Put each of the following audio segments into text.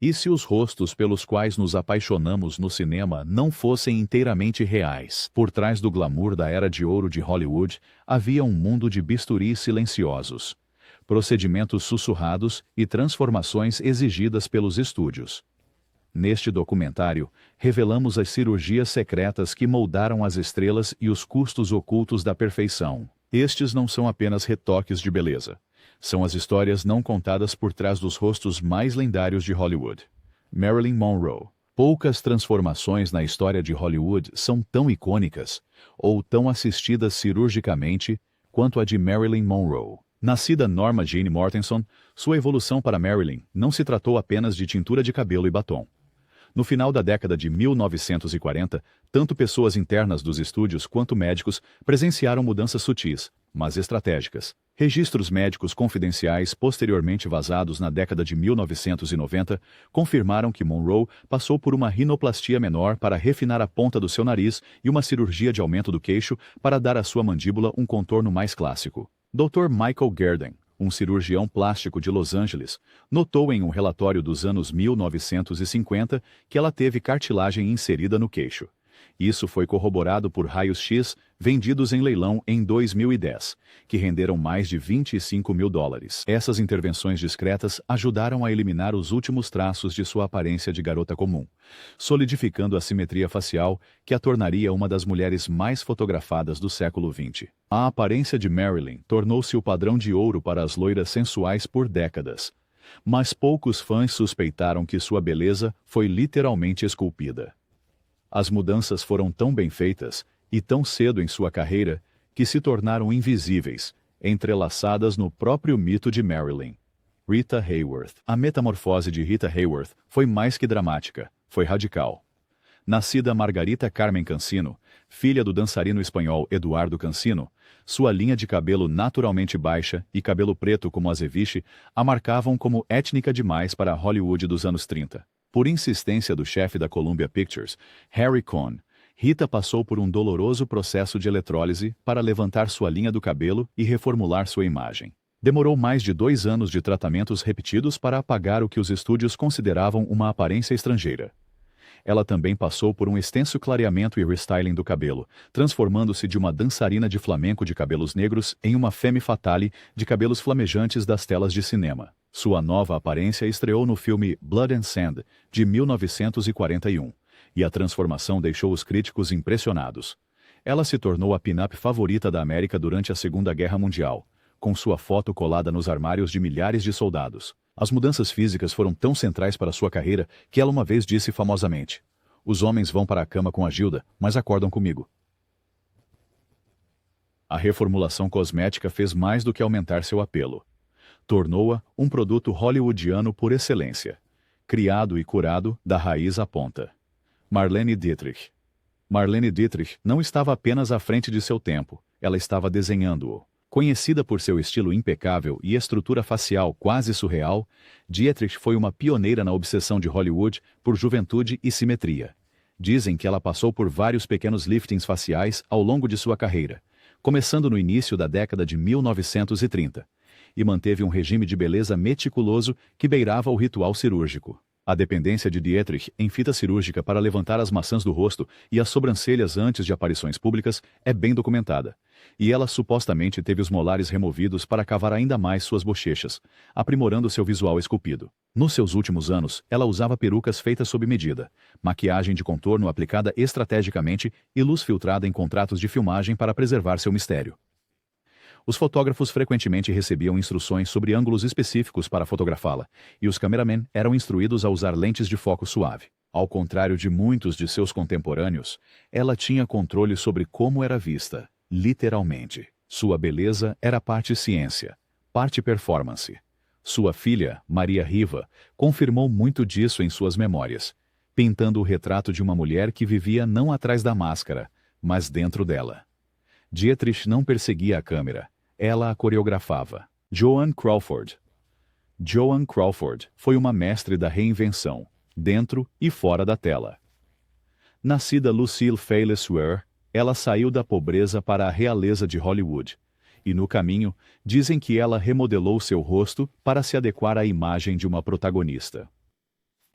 E se os rostos pelos quais nos apaixonamos no cinema não fossem inteiramente reais? Por trás do glamour da era de ouro de Hollywood, havia um mundo de bisturis silenciosos, procedimentos sussurrados e transformações exigidas pelos estúdios. Neste documentário, revelamos as cirurgias secretas que moldaram as estrelas e os custos ocultos da perfeição. Estes não são apenas retoques de beleza. São as histórias não contadas por trás dos rostos mais lendários de Hollywood. Marilyn Monroe. Poucas transformações na história de Hollywood são tão icônicas, ou tão assistidas cirurgicamente, quanto a de Marilyn Monroe. Nascida Norma Jean Mortenson, sua evolução para Marilyn não se tratou apenas de tintura de cabelo e batom. No final da década de 1940, tanto pessoas internas dos estúdios quanto médicos presenciaram mudanças sutis, mas estratégicas. Registros médicos confidenciais posteriormente vazados na década de 1990 confirmaram que Monroe passou por uma rinoplastia menor para refinar a ponta do seu nariz e uma cirurgia de aumento do queixo para dar à sua mandíbula um contorno mais clássico. Dr. Michael Gerden, um cirurgião plástico de Los Angeles, notou em um relatório dos anos 1950 que ela teve cartilagem inserida no queixo. Isso foi corroborado por raios-x vendidos em leilão em 2010, que renderam mais de $25 mil. Essas intervenções discretas ajudaram a eliminar os últimos traços de sua aparência de garota comum, solidificando a simetria facial que a tornaria uma das mulheres mais fotografadas do século XX. A aparência de Marilyn tornou-se o padrão de ouro para as loiras sensuais por décadas, mas poucos fãs suspeitaram que sua beleza foi literalmente esculpida. As mudanças foram tão bem feitas, e tão cedo em sua carreira, que se tornaram invisíveis, entrelaçadas no próprio mito de Marilyn. Rita Hayworth. A metamorfose de Rita Hayworth foi mais que dramática, foi radical. Nascida Margarita Carmen Cansino, filha do dançarino espanhol Eduardo Cansino, sua linha de cabelo naturalmente baixa e cabelo preto como azeviche a marcavam como étnica demais para a Hollywood dos anos 30. Por insistência do chefe da Columbia Pictures, Harry Cohn, Rita passou por um doloroso processo de eletrólise para levantar sua linha do cabelo e reformular sua imagem. Demorou mais de 2 anos de tratamentos repetidos para apagar o que os estúdios consideravam uma aparência estrangeira. Ela também passou por um extenso clareamento e restyling do cabelo, transformando-se de uma dançarina de flamenco de cabelos negros em uma femme fatale de cabelos flamejantes das telas de cinema. Sua nova aparência estreou no filme Blood and Sand, de 1941, e a transformação deixou os críticos impressionados. Ela se tornou a pin-up favorita da América durante a Segunda Guerra Mundial, com sua foto colada nos armários de milhares de soldados. As mudanças físicas foram tão centrais para sua carreira que ela uma vez disse famosamente: "Os homens vão para a cama com a Gilda, mas acordam comigo." A reformulação cosmética fez mais do que aumentar seu apelo. Tornou-a um produto hollywoodiano por excelência, criado e curado da raiz à ponta. Marlene Dietrich. Marlene Dietrich não estava apenas à frente de seu tempo, ela estava desenhando-o. Conhecida por seu estilo impecável e estrutura facial quase surreal, Dietrich foi uma pioneira na obsessão de Hollywood por juventude e simetria. Dizem que ela passou por vários pequenos liftings faciais ao longo de sua carreira, começando no início da década de 1930, e manteve um regime de beleza meticuloso que beirava o ritual cirúrgico. A dependência de Dietrich em fita cirúrgica para levantar as maçãs do rosto e as sobrancelhas antes de aparições públicas é bem documentada, e ela supostamente teve os molares removidos para cavar ainda mais suas bochechas, aprimorando seu visual esculpido. Nos seus últimos anos, ela usava perucas feitas sob medida, maquiagem de contorno aplicada estrategicamente e luz filtrada em contratos de filmagem para preservar seu mistério. Os fotógrafos frequentemente recebiam instruções sobre ângulos específicos para fotografá-la, e os cameramen eram instruídos a usar lentes de foco suave. Ao contrário de muitos de seus contemporâneos, ela tinha controle sobre como era vista, literalmente. Sua beleza era parte ciência, parte performance. Sua filha, Maria Riva, confirmou muito disso em suas memórias, pintando o retrato de uma mulher que vivia não atrás da máscara, mas dentro dela. Dietrich não perseguia a câmera. Ela a coreografava. Joan Crawford. Joan Crawford foi uma mestre da reinvenção, dentro e fora da tela. Nascida Lucille Fayles Ware, ela saiu da pobreza para a realeza de Hollywood, e no caminho, dizem que ela remodelou seu rosto para se adequar à imagem de uma protagonista.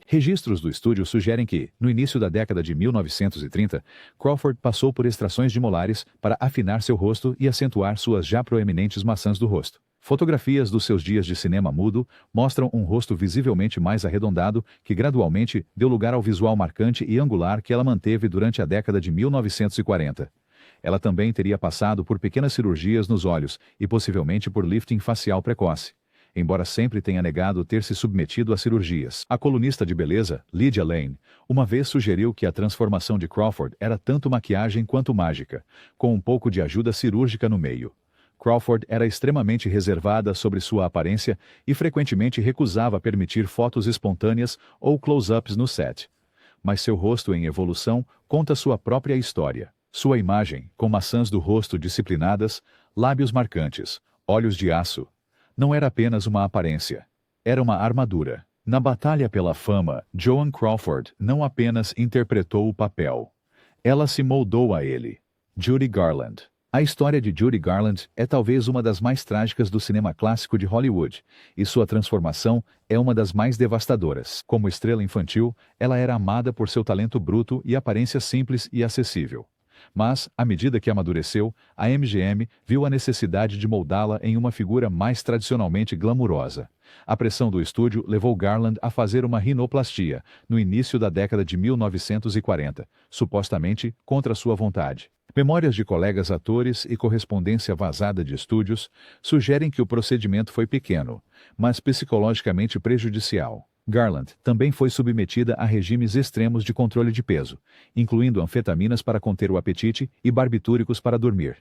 Registros do estúdio sugerem que, no início da década de 1930, Crawford passou por extrações de molares para afinar seu rosto e acentuar suas já proeminentes maçãs do rosto. Fotografias dos seus dias de cinema mudo mostram um rosto visivelmente mais arredondado que gradualmente deu lugar ao visual marcante e angular que ela manteve durante a década de 1940. Ela também teria passado por pequenas cirurgias nos olhos e possivelmente por lifting facial precoce, embora sempre tenha negado ter se submetido a cirurgias. A colunista de beleza, Lydia Lane, uma vez sugeriu que a transformação de Crawford era tanto maquiagem quanto mágica, com um pouco de ajuda cirúrgica no meio. Crawford era extremamente reservada sobre sua aparência e frequentemente recusava permitir fotos espontâneas ou close-ups no set. Mas seu rosto em evolução conta sua própria história. Sua imagem, com maçãs do rosto disciplinadas, lábios marcantes, olhos de aço, não era apenas uma aparência. Era uma armadura. Na batalha pela fama, Joan Crawford não apenas interpretou o papel. Ela se moldou a ele. Judy Garland. A história de Judy Garland é talvez uma das mais trágicas do cinema clássico de Hollywood, e sua transformação é uma das mais devastadoras. Como estrela infantil, ela era amada por seu talento bruto e aparência simples e acessível. Mas, à medida que amadureceu, a MGM viu a necessidade de moldá-la em uma figura mais tradicionalmente glamurosa. A pressão do estúdio levou Garland a fazer uma rinoplastia, no início da década de 1940, supostamente contra sua vontade. Memórias de colegas atores e correspondência vazada de estúdios sugerem que o procedimento foi pequeno, mas psicologicamente prejudicial. Garland também foi submetida a regimes extremos de controle de peso, incluindo anfetaminas para conter o apetite e barbitúricos para dormir.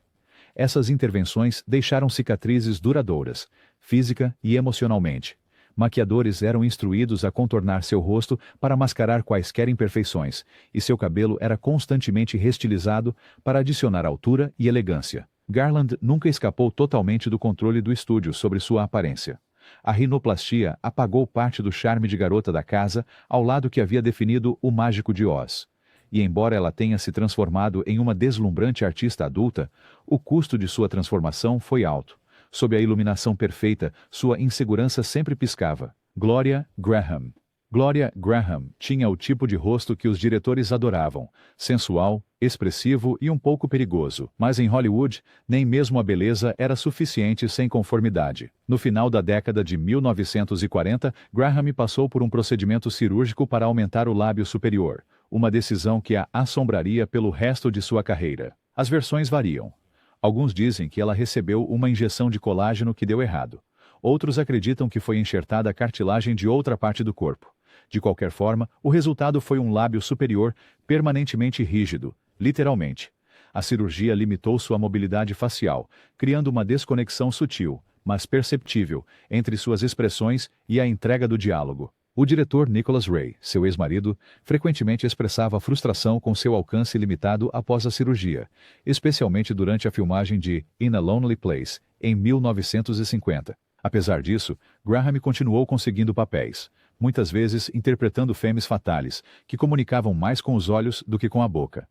Essas intervenções deixaram cicatrizes duradouras, física e emocionalmente. Maquiadores eram instruídos a contornar seu rosto para mascarar quaisquer imperfeições, e seu cabelo era constantemente restilizado para adicionar altura e elegância. Garland nunca escapou totalmente do controle do estúdio sobre sua aparência. A rinoplastia apagou parte do charme de garota da casa ao lado que havia definido o Mágico de Oz. E embora ela tenha se transformado em uma deslumbrante artista adulta, o custo de sua transformação foi alto. Sob a iluminação perfeita, sua insegurança sempre piscava. Gloria Graham. Gloria Graham tinha o tipo de rosto que os diretores adoravam, sensual, expressivo e um pouco perigoso. Mas em Hollywood, nem mesmo a beleza era suficiente sem conformidade. No final da década de 1940, Graham passou por um procedimento cirúrgico para aumentar o lábio superior, uma decisão que a assombraria pelo resto de sua carreira. As versões variam. Alguns dizem que ela recebeu uma injeção de colágeno que deu errado. Outros acreditam que foi enxertada a cartilagem de outra parte do corpo. De qualquer forma, o resultado foi um lábio superior permanentemente rígido, literalmente. A cirurgia limitou sua mobilidade facial, criando uma desconexão sutil, mas perceptível, entre suas expressões e a entrega do diálogo. O diretor Nicholas Ray, seu ex-marido, frequentemente expressava frustração com seu alcance limitado após a cirurgia, especialmente durante a filmagem de In a Lonely Place, em 1950. Apesar disso, Graham continuou conseguindo papéis, muitas vezes interpretando fêmeas fatales, que comunicavam mais com os olhos do que com a boca.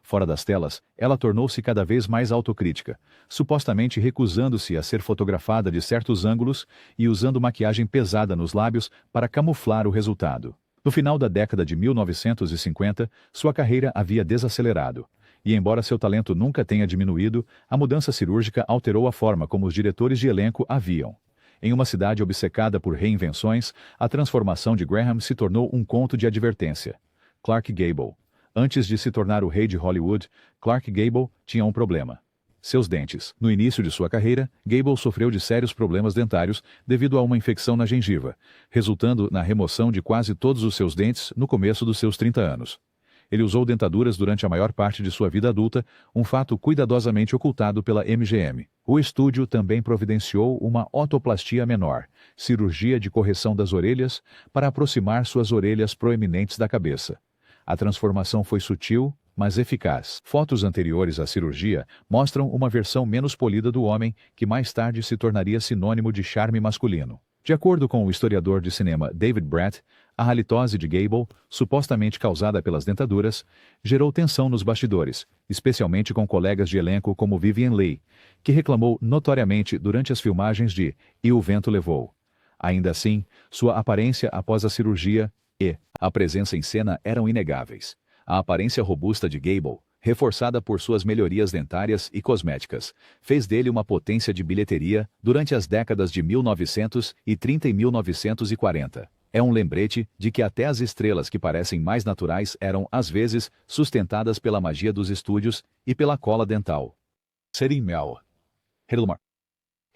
Fora das telas, ela tornou-se cada vez mais autocrítica, supostamente recusando-se a ser fotografada de certos ângulos e usando maquiagem pesada nos lábios para camuflar o resultado. No final da década de 1950, sua carreira havia desacelerado, e embora seu talento nunca tenha diminuído, a mudança cirúrgica alterou a forma como os diretores de elenco a viam. Em uma cidade obcecada por reinvenções, a transformação de Graham se tornou um conto de advertência. Clark Gable. Antes de se tornar o rei de Hollywood, Clark Gable tinha um problema. Seus dentes. No início de sua carreira, Gable sofreu de sérios problemas dentários devido a uma infecção na gengiva, resultando na remoção de quase todos os seus dentes no começo dos seus 30 anos. Ele usou dentaduras durante a maior parte de sua vida adulta, um fato cuidadosamente ocultado pela MGM. O estúdio também providenciou uma otoplastia menor, cirurgia de correção das orelhas, para aproximar suas orelhas proeminentes da cabeça. A transformação foi sutil, mas eficaz. Fotos anteriores à cirurgia mostram uma versão menos polida do homem, que mais tarde se tornaria sinônimo de charme masculino. De acordo com o historiador de cinema David Bratt, a halitose de Gable, supostamente causada pelas dentaduras, gerou tensão nos bastidores, especialmente com colegas de elenco como Vivien Leigh, que reclamou notoriamente durante as filmagens de E o Vento Levou. Ainda assim, sua aparência após a cirurgia e A presença em cena eram inegáveis. A aparência robusta de Gable, reforçada por suas melhorias dentárias e cosméticas, fez dele uma potência de bilheteria durante as décadas de 1930 e 1940. É um lembrete de que até as estrelas que parecem mais naturais eram, às vezes, sustentadas pela magia dos estúdios e pela cola dental. Serim Mel.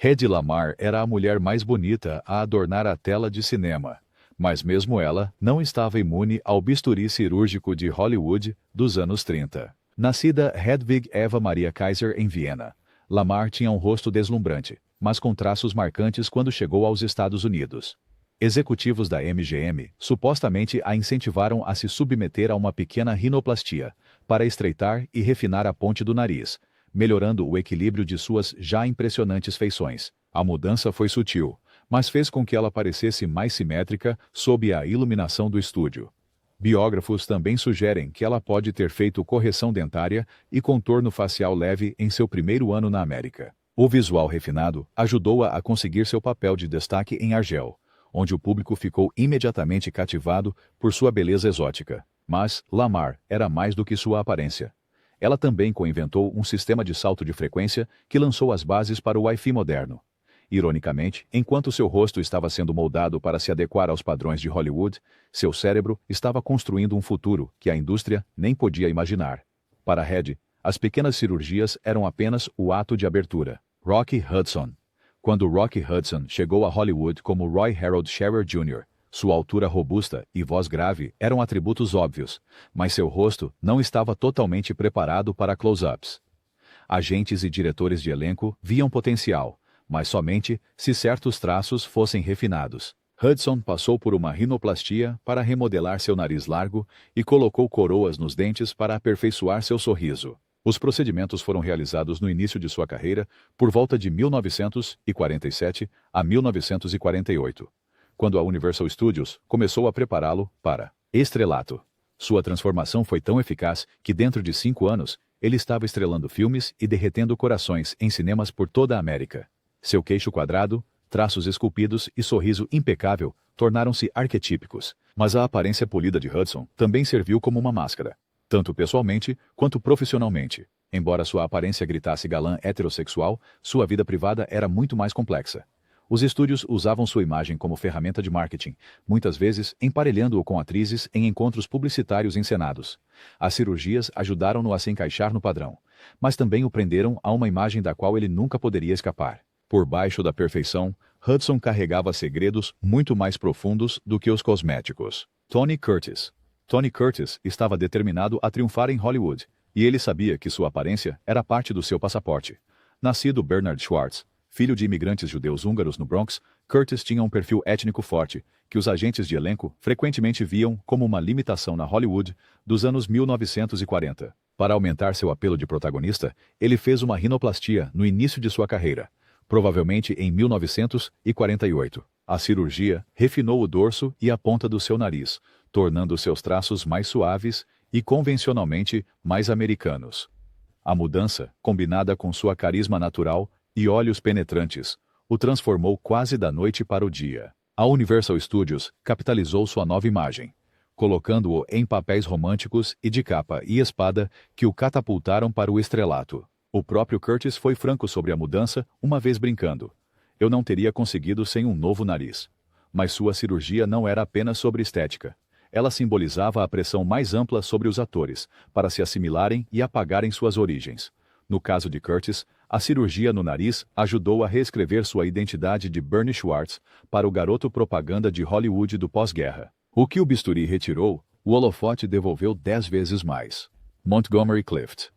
Hedy Lamarr era a mulher mais bonita a adornar a tela de cinema. Mas mesmo ela não estava imune ao bisturi cirúrgico de Hollywood dos anos 30. Nascida Hedwig Eva Maria Kaiser em Viena, Lamarr tinha um rosto deslumbrante, mas com traços marcantes quando chegou aos Estados Unidos. Executivos da MGM supostamente a incentivaram a se submeter a uma pequena rinoplastia, para estreitar e refinar a ponte do nariz, melhorando o equilíbrio de suas já impressionantes feições. A mudança foi sutil, mas fez com que ela parecesse mais simétrica sob a iluminação do estúdio. Biógrafos também sugerem que ela pode ter feito correção dentária e contorno facial leve em seu primeiro ano na América. O visual refinado ajudou-a a conseguir seu papel de destaque em Argel, onde o público ficou imediatamente cativado por sua beleza exótica. Mas Lamarr era mais do que sua aparência. Ela também co-inventou um sistema de salto de frequência que lançou as bases para o Wi-Fi moderno. Ironicamente, enquanto seu rosto estava sendo moldado para se adequar aos padrões de Hollywood, seu cérebro estava construindo um futuro que a indústria nem podia imaginar. Para Hedy, as pequenas cirurgias eram apenas o ato de abertura. Rocky Hudson. Quando Rocky Hudson chegou a Hollywood como Roy Harold Scherer Jr., sua altura robusta e voz grave eram atributos óbvios, mas seu rosto não estava totalmente preparado para close-ups. Agentes e diretores de elenco viam potencial, mas somente se certos traços fossem refinados. Hudson passou por uma rinoplastia para remodelar seu nariz largo e colocou coroas nos dentes para aperfeiçoar seu sorriso. Os procedimentos foram realizados no início de sua carreira, por volta de 1947 a 1948, quando a Universal Studios começou a prepará-lo para estrelato. Sua transformação foi tão eficaz que dentro de 5 anos, ele estava estrelando filmes e derretendo corações em cinemas por toda a América. Seu queixo quadrado, traços esculpidos e sorriso impecável tornaram-se arquetípicos, mas a aparência polida de Hudson também serviu como uma máscara, tanto pessoalmente quanto profissionalmente. Embora sua aparência gritasse galã heterossexual, sua vida privada era muito mais complexa. Os estúdios usavam sua imagem como ferramenta de marketing, muitas vezes emparelhando-o com atrizes em encontros publicitários encenados. As cirurgias ajudaram-no a se encaixar no padrão, mas também o prenderam a uma imagem da qual ele nunca poderia escapar. Por baixo da perfeição, Hudson carregava segredos muito mais profundos do que os cosméticos. Tony Curtis. Tony Curtis estava determinado a triunfar em Hollywood, e ele sabia que sua aparência era parte do seu passaporte. Nascido Bernard Schwartz, filho de imigrantes judeus húngaros no Bronx, Curtis tinha um perfil étnico forte, que os agentes de elenco frequentemente viam como uma limitação na Hollywood dos anos 1940. Para aumentar seu apelo de protagonista, ele fez uma rinoplastia no início de sua carreira, provavelmente em 1948. A cirurgia refinou o dorso e a ponta do seu nariz, tornando seus traços mais suaves e convencionalmente mais americanos. A mudança, combinada com sua carisma natural e olhos penetrantes, o transformou quase da noite para o dia. A Universal Studios capitalizou sua nova imagem, colocando-o em papéis românticos e de capa e espada que o catapultaram para o estrelato. O próprio Curtis foi franco sobre a mudança, uma vez brincando. Eu não teria conseguido sem um novo nariz. Mas sua cirurgia não era apenas sobre estética. Ela simbolizava a pressão mais ampla sobre os atores, para se assimilarem e apagarem suas origens. No caso de Curtis, a cirurgia no nariz ajudou a reescrever sua identidade de Bernie Schwartz para o garoto propaganda de Hollywood do pós-guerra. O que o bisturi retirou, o holofote devolveu 10 vezes mais. Montgomery Clift.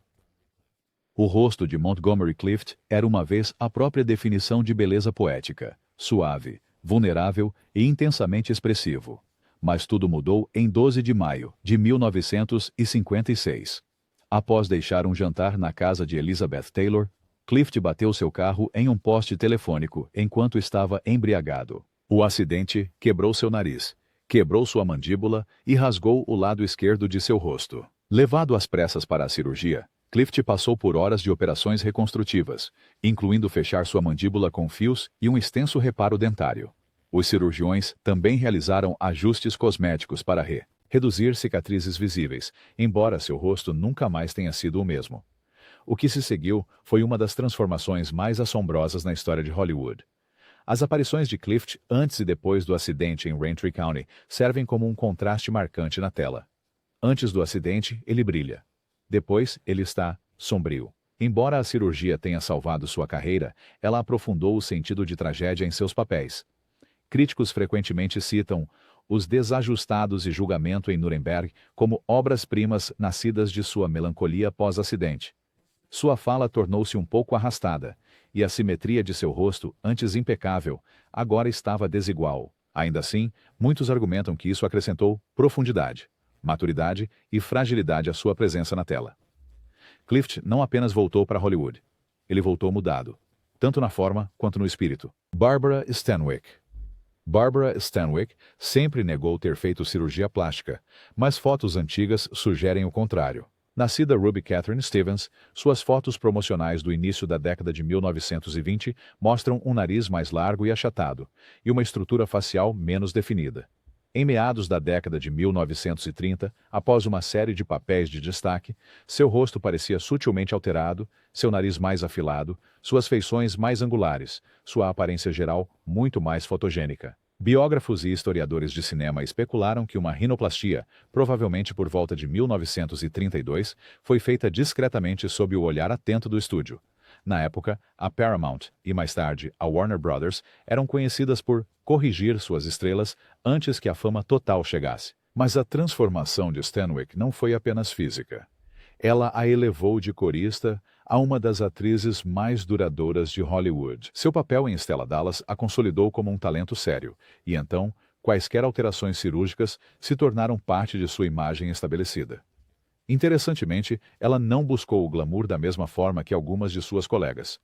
O rosto de Montgomery Clift era uma vez a própria definição de beleza poética, suave, vulnerável e intensamente expressivo. Mas tudo mudou em 12 de maio de 1956. Após deixar um jantar na casa de Elizabeth Taylor, Clift bateu seu carro em um poste telefônico enquanto estava embriagado. O acidente quebrou seu nariz, quebrou sua mandíbula e rasgou o lado esquerdo de seu rosto. Levado às pressas para a cirurgia, Clift passou por horas de operações reconstrutivas, incluindo fechar sua mandíbula com fios e um extenso reparo dentário. Os cirurgiões também realizaram ajustes cosméticos para reduzir cicatrizes visíveis, embora seu rosto nunca mais tenha sido o mesmo. O que se seguiu foi uma das transformações mais assombrosas na história de Hollywood. As aparições de Clift antes e depois do acidente em Raintree County servem como um contraste marcante na tela. Antes do acidente, ele brilha. Depois, ele está sombrio. Embora a cirurgia tenha salvado sua carreira, ela aprofundou o sentido de tragédia em seus papéis. Críticos frequentemente citam Os Desajustados e Julgamento em Nuremberg como obras-primas nascidas de sua melancolia pós-acidente. Sua fala tornou-se um pouco arrastada, e a simetria de seu rosto, antes impecável, agora estava desigual. Ainda assim, muitos argumentam que isso acrescentou profundidade, maturidade e fragilidade à sua presença na tela. Clift não apenas voltou para Hollywood. Ele voltou mudado, tanto na forma quanto no espírito. Barbara Stanwyck. Barbara Stanwyck sempre negou ter feito cirurgia plástica, mas fotos antigas sugerem o contrário. Nascida Ruby Catherine Stevens, suas fotos promocionais do início da década de 1920 mostram um nariz mais largo e achatado, e uma estrutura facial menos definida. Em meados da década de 1930, após uma série de papéis de destaque, seu rosto parecia sutilmente alterado, seu nariz mais afilado, suas feições mais angulares, sua aparência geral muito mais fotogênica. Biógrafos e historiadores de cinema especularam que uma rinoplastia, provavelmente por volta de 1932, foi feita discretamente sob o olhar atento do estúdio. Na época, a Paramount e mais tarde a Warner Brothers eram conhecidas por corrigir suas estrelas antes que a fama total chegasse. Mas a transformação de Stanwyck não foi apenas física. Ela a elevou de corista a uma das atrizes mais duradouras de Hollywood. Seu papel em Stella Dallas a consolidou como um talento sério, e então, quaisquer alterações cirúrgicas se tornaram parte de sua imagem estabelecida. Interessantemente, ela não buscou o glamour da mesma forma que algumas de suas colegas.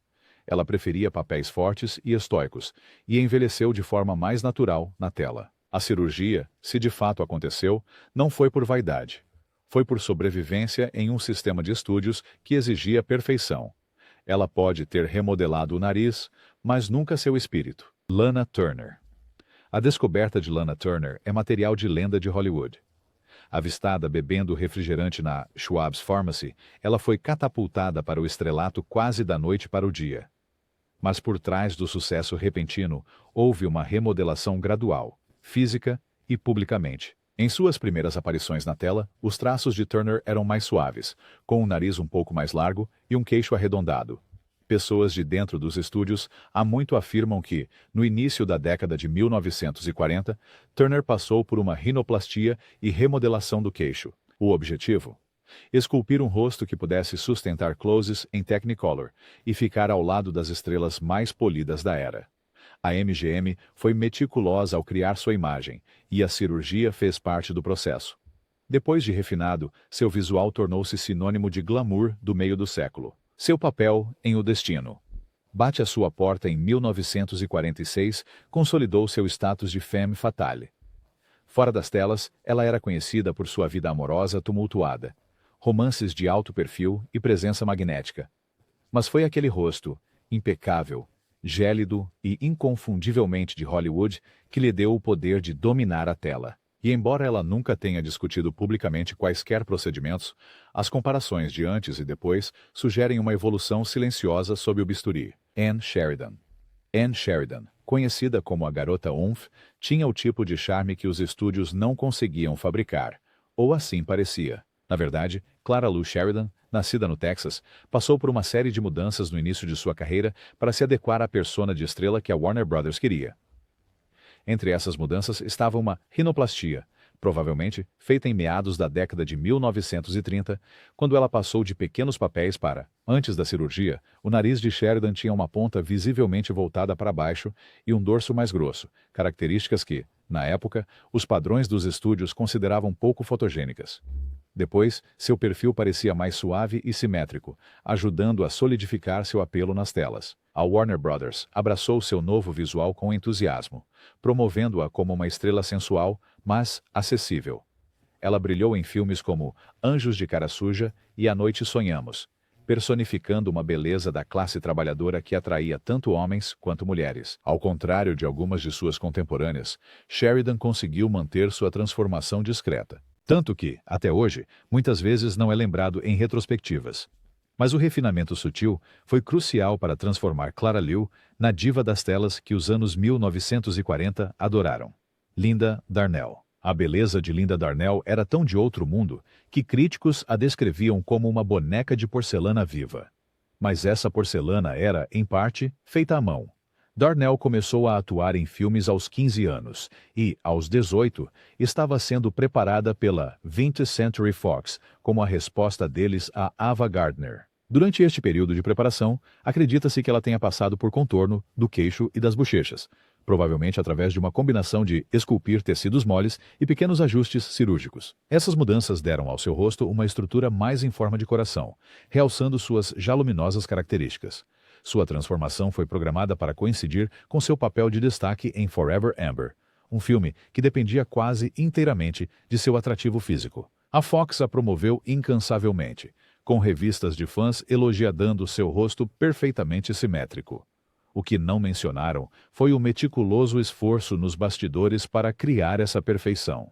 Ela preferia papéis fortes e estoicos, e envelheceu de forma mais natural na tela. A cirurgia, se de fato aconteceu, não foi por vaidade. Foi por sobrevivência em um sistema de estúdios que exigia perfeição. Ela pode ter remodelado o nariz, mas nunca seu espírito. Lana Turner. A descoberta de Lana Turner é material de lenda de Hollywood. Avistada bebendo refrigerante na Schwab's Pharmacy, ela foi catapultada para o estrelato quase da noite para o dia. Mas por trás do sucesso repentino, houve uma remodelação gradual, física e publicamente. Em suas primeiras aparições na tela, os traços de Turner eram mais suaves, com um nariz um pouco mais largo e um queixo arredondado. Pessoas de dentro dos estúdios há muito afirmam que, no início da década de 1940, Turner passou por uma rinoplastia e remodelação do queixo. O objetivo? Esculpir um rosto que pudesse sustentar closes em Technicolor e ficar ao lado das estrelas mais polidas da era. A MGM foi meticulosa ao criar sua imagem, e a cirurgia fez parte do processo. Depois de refinado, seu visual tornou-se sinônimo de glamour do meio do século. Seu papel em O Destino. Bate à sua porta em 1946, consolidou seu status de femme fatale. Fora das telas, ela era conhecida por sua vida amorosa tumultuada, romances de alto perfil e presença magnética. Mas foi aquele rosto, impecável, gélido e inconfundivelmente de Hollywood, que lhe deu o poder de dominar a tela. E embora ela nunca tenha discutido publicamente quaisquer procedimentos, as comparações de antes e depois sugerem uma evolução silenciosa sob o bisturi. Anne Sheridan. Anne Sheridan, conhecida como a Garota Oomph, tinha o tipo de charme que os estúdios não conseguiam fabricar, ou assim parecia. Na verdade, Clara Lou Sheridan, nascida no Texas, passou por uma série de mudanças no início de sua carreira para se adequar à persona de estrela que a Warner Brothers queria. Entre essas mudanças estava uma rinoplastia, provavelmente feita em meados da década de 1930, quando ela passou de pequenos papéis para, antes da cirurgia, o nariz de Sheridan tinha uma ponta visivelmente voltada para baixo e um dorso mais grosso, características que, na época, os padrões dos estúdios consideravam pouco fotogênicas. Depois, seu perfil parecia mais suave e simétrico, ajudando a solidificar seu apelo nas telas. A Warner Brothers abraçou seu novo visual com entusiasmo, promovendo-a como uma estrela sensual, mas acessível. Ela brilhou em filmes como Anjos de Cara Suja e A Noite Sonhamos, personificando uma beleza da classe trabalhadora que atraía tanto homens quanto mulheres. Ao contrário de algumas de suas contemporâneas, Sheridan conseguiu manter sua transformação discreta. Tanto que, até hoje, muitas vezes não é lembrado em retrospectivas. Mas o refinamento sutil foi crucial para transformar Clara Liu na diva das telas que os anos 1940 adoraram. Linda Darnell. A beleza de Linda Darnell era tão de outro mundo que críticos a descreviam como uma boneca de porcelana viva. Mas essa porcelana era, em parte, feita à mão. Darnell começou a atuar em filmes aos 15 anos e, aos 18, estava sendo preparada pela 20th Century Fox como a resposta deles a Ava Gardner. Durante este período de preparação, acredita-se que ela tenha passado por contorno do queixo e das bochechas, provavelmente através de uma combinação de esculpir tecidos moles e pequenos ajustes cirúrgicos. Essas mudanças deram ao seu rosto uma estrutura mais em forma de coração, realçando suas já luminosas características. Sua transformação foi programada para coincidir com seu papel de destaque em Forever Amber, um filme que dependia quase inteiramente de seu atrativo físico. A Fox a promoveu incansavelmente, com revistas de fãs elogiando seu rosto perfeitamente simétrico. O que não mencionaram foi o meticuloso esforço nos bastidores para criar essa perfeição.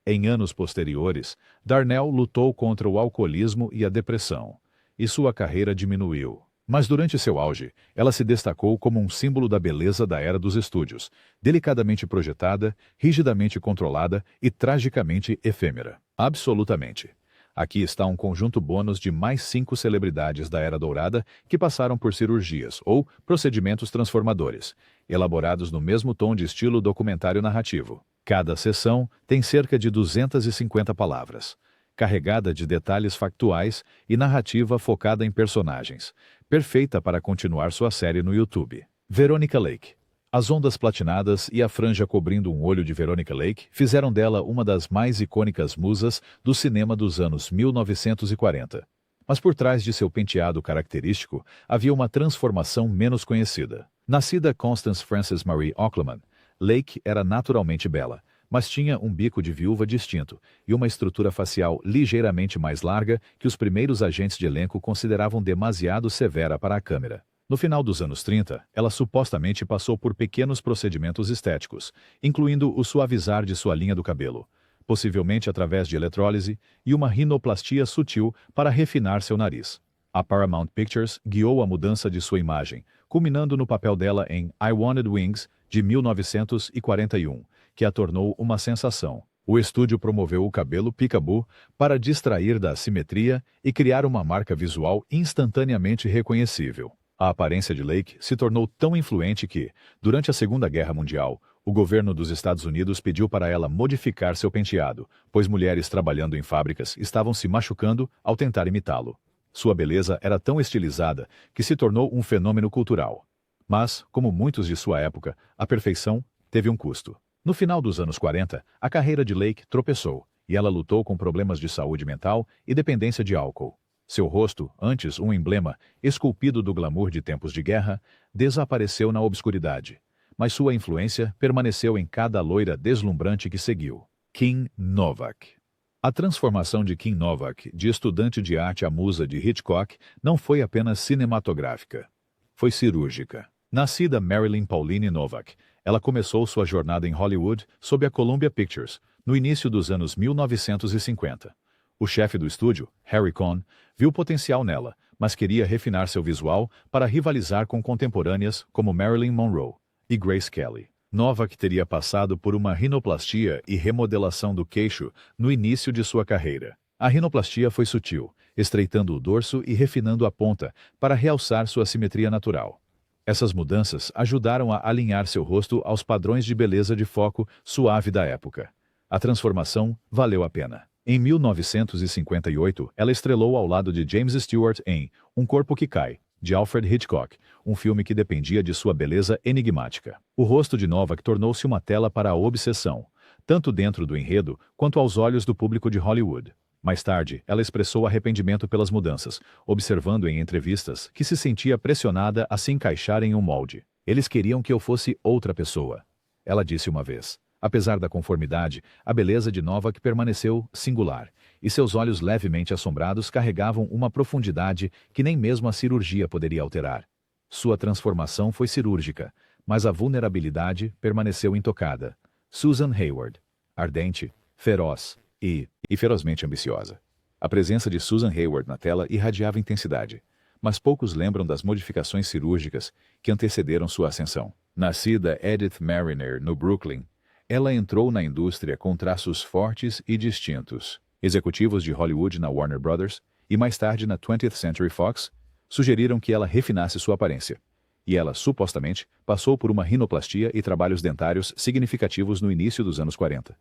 Em anos posteriores, Darnell lutou contra o alcoolismo e a depressão, e sua carreira diminuiu. Mas durante seu auge, ela se destacou como um símbolo da beleza da era dos estúdios, delicadamente projetada, rigidamente controlada e tragicamente efêmera. Absolutamente. Aqui está um conjunto bônus de mais 5 celebridades da Era Dourada que passaram por cirurgias ou procedimentos transformadores, elaborados no mesmo tom de estilo documentário narrativo. Cada sessão tem cerca de 250 palavras, carregada de detalhes factuais e narrativa focada em personagens, perfeita para continuar sua série no YouTube. Veronica Lake. As ondas platinadas e a franja cobrindo um olho de Veronica Lake fizeram dela uma das mais icônicas musas do cinema dos anos 1940. Mas por trás de seu penteado característico havia uma transformação menos conhecida. Nascida Constance Frances Marie Auckland, Lake era naturalmente bela, mas tinha um bico de viúva distinto e uma estrutura facial ligeiramente mais larga que os primeiros agentes de elenco consideravam demasiado severa para a câmera. No final dos anos 30, ela supostamente passou por pequenos procedimentos estéticos, incluindo o suavizar de sua linha do cabelo, possivelmente através de eletrólise, e uma rinoplastia sutil para refinar seu nariz. A Paramount Pictures guiou a mudança de sua imagem, culminando no papel dela em I Wanted Wings, de 1941, que a tornou uma sensação. O estúdio promoveu o cabelo peekaboo para distrair da assimetria e criar uma marca visual instantaneamente reconhecível. A aparência de Lake se tornou tão influente que, durante a Segunda Guerra Mundial, o governo dos Estados Unidos pediu para ela modificar seu penteado, pois mulheres trabalhando em fábricas estavam se machucando ao tentar imitá-lo. Sua beleza era tão estilizada que se tornou um fenômeno cultural. Mas, como muitos de sua época, a perfeição teve um custo. No final dos anos 40, a carreira de Lake tropeçou, e ela lutou com problemas de saúde mental e dependência de álcool. Seu rosto, antes um emblema esculpido do glamour de tempos de guerra, desapareceu na obscuridade, mas sua influência permaneceu em cada loira deslumbrante que seguiu. Kim Novak. A transformação de Kim Novak, de estudante de arte à musa de Hitchcock, não foi apenas cinematográfica. Foi cirúrgica. Nascida Marilyn Pauline Novak, ela começou sua jornada em Hollywood sob a Columbia Pictures, no início dos anos 1950. O chefe do estúdio, Harry Cohn, viu potencial nela, mas queria refinar seu visual para rivalizar com contemporâneas como Marilyn Monroe e Grace Kelly. Novak teria passado por uma rinoplastia e remodelação do queixo no início de sua carreira. A rinoplastia foi sutil, estreitando o dorso e refinando a ponta para realçar sua simetria natural. Essas mudanças ajudaram a alinhar seu rosto aos padrões de beleza de foco suave da época. A transformação valeu a pena. Em 1958, ela estrelou ao lado de James Stewart em Um Corpo que Cai, de Alfred Hitchcock, um filme que dependia de sua beleza enigmática. O rosto de Novak tornou-se uma tela para a obsessão, tanto dentro do enredo quanto aos olhos do público de Hollywood. Mais tarde, ela expressou arrependimento pelas mudanças, observando em entrevistas que se sentia pressionada a se encaixar em um molde. Eles queriam que eu fosse outra pessoa. Ela disse uma vez. Apesar da conformidade, a beleza de Novak permaneceu singular, e seus olhos levemente assombrados carregavam uma profundidade que nem mesmo a cirurgia poderia alterar. Sua transformação foi cirúrgica, mas a vulnerabilidade permaneceu intocada. Susan Hayward. Ardente, feroz e e ferozmente ambiciosa. A presença de Susan Hayward na tela irradiava intensidade, mas poucos lembram das modificações cirúrgicas que antecederam sua ascensão. Nascida Edith Mariner, no Brooklyn, ela entrou na indústria com traços fortes e distintos. Executivos de Hollywood na Warner Brothers e mais tarde na 20th Century Fox sugeriram que ela refinasse sua aparência. E ela, supostamente, passou por uma rinoplastia e trabalhos dentários significativos no início dos anos 40.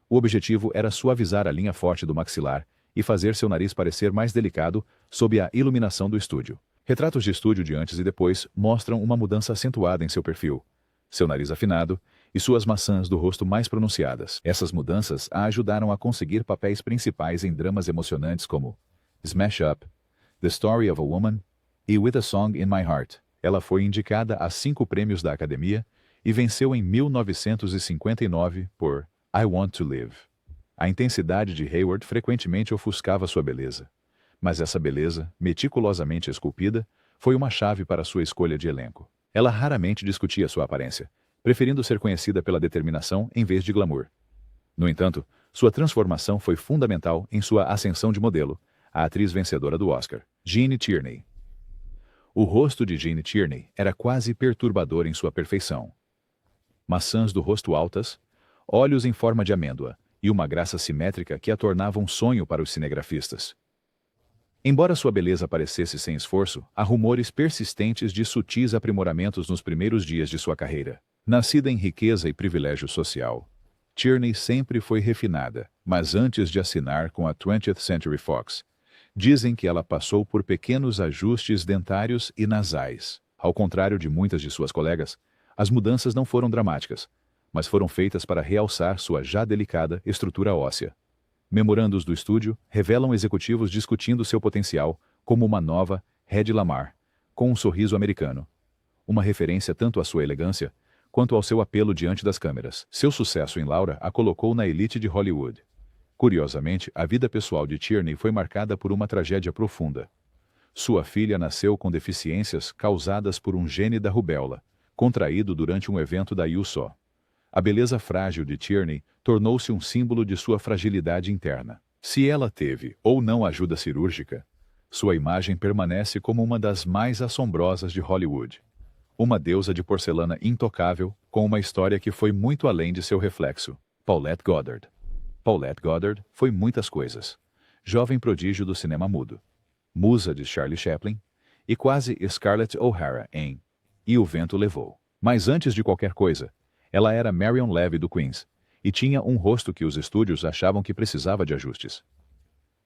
O objetivo era suavizar a linha forte do maxilar e fazer seu nariz parecer mais delicado sob a iluminação do estúdio. Retratos de estúdio de antes e depois mostram uma mudança acentuada em seu perfil, seu nariz afinado e suas maçãs do rosto mais pronunciadas. Essas mudanças a ajudaram a conseguir papéis principais em dramas emocionantes como Smash Up, The Story of a Woman e With a Song in My Heart. Ela foi indicada a 5 prêmios da Academia e venceu em 1959 por I Want to Live. A intensidade de Hayward frequentemente ofuscava sua beleza, mas essa beleza, meticulosamente esculpida, foi uma chave para sua escolha de elenco. Ela raramente discutia sua aparência, preferindo ser conhecida pela determinação em vez de glamour. No entanto, sua transformação foi fundamental em sua ascensão de modelo, a atriz vencedora do Oscar, Jeanne Tierney. O rosto de Jeanne Tierney era quase perturbador em sua perfeição. Maçãs do rosto altas, olhos em forma de amêndoa e uma graça simétrica que a tornava um sonho para os cinegrafistas. Embora sua beleza parecesse sem esforço, há rumores persistentes de sutis aprimoramentos nos primeiros dias de sua carreira. Nascida em riqueza e privilégio social, Tierney sempre foi refinada, mas antes de assinar com a 20th Century Fox, dizem que ela passou por pequenos ajustes dentários e nasais. Ao contrário de muitas de suas colegas, as mudanças não foram dramáticas, mas foram feitas para realçar sua já delicada estrutura óssea. Memorandos do estúdio revelam executivos discutindo seu potencial como uma nova Hedy Lamarr, com um sorriso americano. Uma referência tanto à sua elegância, quanto ao seu apelo diante das câmeras. Seu sucesso em Laura a colocou na elite de Hollywood. Curiosamente, a vida pessoal de Tierney foi marcada por uma tragédia profunda. Sua filha nasceu com deficiências causadas por um gene da rubéola, contraído durante um evento da USO. A beleza frágil de Tierney tornou-se um símbolo de sua fragilidade interna. Se ela teve ou não ajuda cirúrgica, sua imagem permanece como uma das mais assombrosas de Hollywood. Uma deusa de porcelana intocável, com uma história que foi muito além de seu reflexo. Paulette Goddard. Paulette Goddard foi muitas coisas. Jovem prodígio do cinema mudo, musa de Charlie Chaplin e quase Scarlett O'Hara em E o Vento Levou. Mas antes de qualquer coisa, ela era Marion Levy do Queens, e tinha um rosto que os estúdios achavam que precisava de ajustes.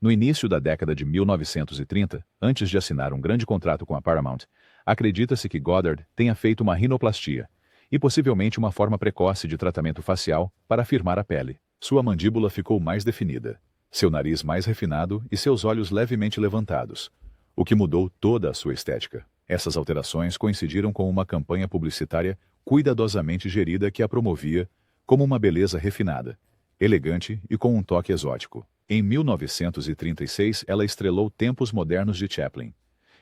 No início da década de 1930, antes de assinar um grande contrato com a Paramount, acredita-se que Goddard tenha feito uma rinoplastia, e possivelmente uma forma precoce de tratamento facial para afirmar a pele. Sua mandíbula ficou mais definida, seu nariz mais refinado e seus olhos levemente levantados, o que mudou toda a sua estética. Essas alterações coincidiram com uma campanha publicitária cuidadosamente gerida que a promovia como uma beleza refinada, elegante e com um toque exótico. Em 1936, ela estrelou Tempos Modernos de Chaplin,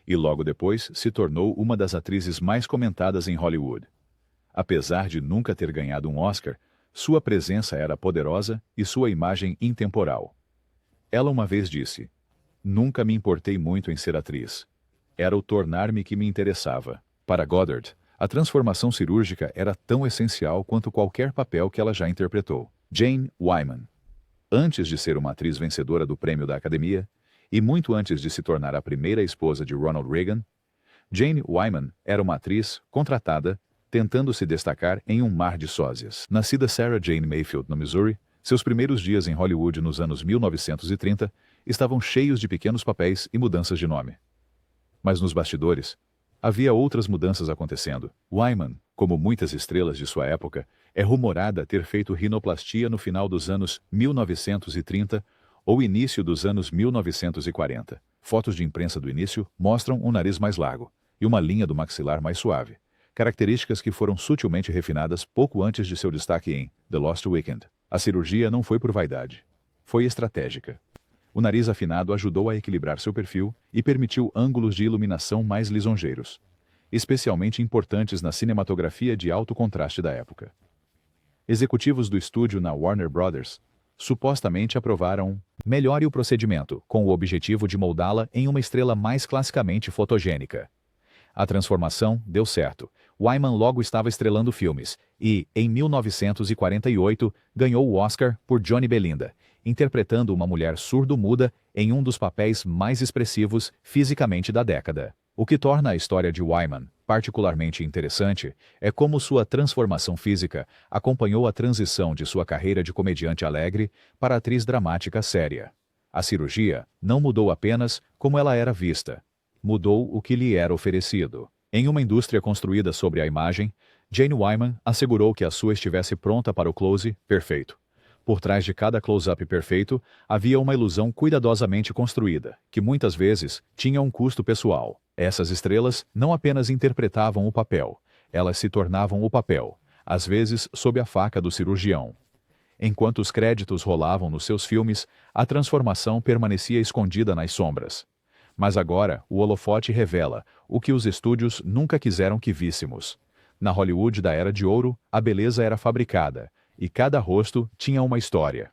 e logo depois se tornou uma das atrizes mais comentadas em Hollywood. Apesar de nunca ter ganhado um Oscar, sua presença era poderosa e sua imagem intemporal. Ela uma vez disse: "Nunca me importei muito em ser atriz. Era o tornar-me que me interessava." Para Goddard, a transformação cirúrgica era tão essencial quanto qualquer papel que ela já interpretou. Jane Wyman. Antes de ser uma atriz vencedora do prêmio da Academia, e muito antes de se tornar a primeira esposa de Ronald Reagan, Jane Wyman era uma atriz contratada, tentando se destacar em um mar de sósias. Nascida Sarah Jane Mayfield, no Missouri, seus primeiros dias em Hollywood nos anos 1930 estavam cheios de pequenos papéis e mudanças de nome. Mas nos bastidores, havia outras mudanças acontecendo. Wyman, como muitas estrelas de sua época, é rumorada ter feito rinoplastia no final dos anos 1930 ou início dos anos 1940. Fotos de imprensa do início mostram um nariz mais largo e uma linha do maxilar mais suave, características que foram sutilmente refinadas pouco antes de seu destaque em The Lost Weekend. A cirurgia não foi por vaidade. Foi estratégica. O nariz afinado ajudou a equilibrar seu perfil e permitiu ângulos de iluminação mais lisonjeiros, especialmente importantes na cinematografia de alto contraste da época. Executivos do estúdio na Warner Brothers supostamente aprovaram melhore o procedimento, com o objetivo de moldá-la em uma estrela mais classicamente fotogênica. A transformação deu certo. Wyman logo estava estrelando filmes e, em 1948, ganhou o Oscar por Johnny Belinda, interpretando uma mulher surdo-muda em um dos papéis mais expressivos fisicamente da década. O que torna a história de Wyman particularmente interessante é como sua transformação física acompanhou a transição de sua carreira de comediante alegre para atriz dramática séria. A cirurgia não mudou apenas como ela era vista, mudou o que lhe era oferecido. Em uma indústria construída sobre a imagem, Jane Wyman assegurou que a sua estivesse pronta para o close perfeito. Por trás de cada close-up perfeito, havia uma ilusão cuidadosamente construída, que muitas vezes tinha um custo pessoal. Essas estrelas não apenas interpretavam o papel, elas se tornavam o papel, às vezes sob a faca do cirurgião. Enquanto os créditos rolavam nos seus filmes, a transformação permanecia escondida nas sombras. Mas agora, o holofote revela o que os estúdios nunca quiseram que víssemos. Na Hollywood da Era de Ouro, a beleza era fabricada, e cada rosto tinha uma história.